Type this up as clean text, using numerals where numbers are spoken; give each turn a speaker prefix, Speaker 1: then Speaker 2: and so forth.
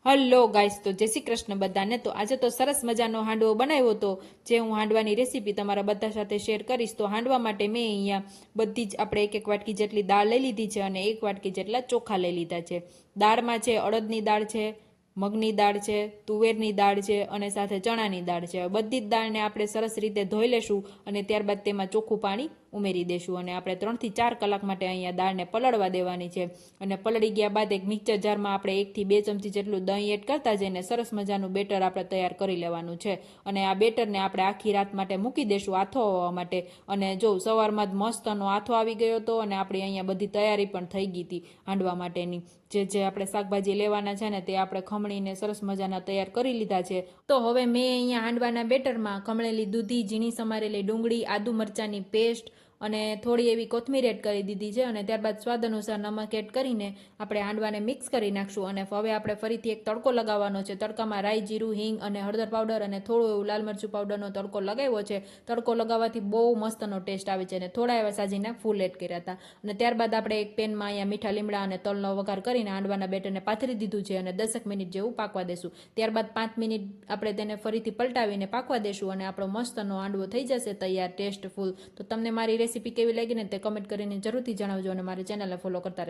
Speaker 1: Hello guys, તો જય શ્રી કૃષ્ણ બધાને। તો આજે તો સરસ મજાનો હાંડવો બનાવ્યો હતો, જે હું હાંડવાની રેસીપી તમારા બધા સાથે શેર કરીશ। તો હાંડવા માટે મેં અહીંયા બધી જ આપણે એક એક વાટકી જેટલી દાળ લઈ લીધી છે અને એક વાટકી જેટલા ચોખા લઈ લીધા છે। દાળમાં છે અડદની દાળ છે, મગની દાળ છે, તુવેરની દાળ છે અને સાથે ચણાની દાળ છે। બધી જ દાળને આપણે સરસ રીતે ધોઈ લેશું અને ત્યારબાદ તેમાં ચોખ્ખું પાણી ઉમેરી દેશું અને આપણે 3 થી 4 કલાક માટે અહીંયા દાળને પલળવા દેવાની છે। અને પલળી ગયા બાદ એક મિક્સર જારમાં આપણે 1 થી 2 ચમચી જેટલું દહીં એડ કરતા જઈને સરસ મજાનું બેટર આપણે તૈયાર કરી લેવાનું છે। અને આ બેટરને આપણે આખી રાત માટે મૂકી દેશું આથો આવવા માટે। અને જો સવારમાં જ મસ્તનો આથો આવી ગયો હતો અને આપણી અહીંયા બધી તૈયારી પણ થઈ ગઈ હતી હાંડવા માટેની। જે આપણે શાકભાજી લેવાના છે ને તે આપણે ખમણીને સરસ મજાના તૈયાર કરી લીધા છે। તો હવે મેં અહીંયા હાંડવાના બેટરમાં ખમણેલી દૂધી, ઝીણી સમારેલી ડુંગળી, આદુ મરચાંની પેસ્ટ અને થોડી એવી કોથમીર એડ કરી દીધી છે। અને ત્યારબાદ સ્વાદ અનુસાર નમક એડ કરીને આપણે હાંડવાને મિક્સ કરી નાખશું। અને હવે આપણે ફરીથી એક તડકો લગાવવાનો છે। તડકામાં રાઈ, જીરું, હિંગ અને હળદર પાવડર અને થોડું એવું લાલ મરચું પાવડરનો તડકો લગાવ્યો છે। તડકો લગાવવાથી બહુ મસ્તનો ટેસ્ટ આવે છે અને થોડા એવા સાજીના ફૂલ એડ કર્યા હતા। અને ત્યારબાદ આપણે એક પેનમાં અહીંયા મીઠા લીમડા અને તલનો વઘાર કરીને હાંડવાના બેટરને પાથરી દીધું છે અને 10 મિનિટ જેવું પાકવા દેશું। ત્યારબાદ 5 મિનિટ આપણે તેને ફરીથી પલટાવીને પાકવા દેશું અને આપણો મસ્તનો હાંડવો થઈ જશે તૈયાર ટેસ્ટફુલ। તો તમને મારી રેસીપી કેવી લાગી ને તે કમેન્ટ કરીને જરૂરથી જણાવજો અને મારી ચેનલને ફોલો કરતા રહેજો।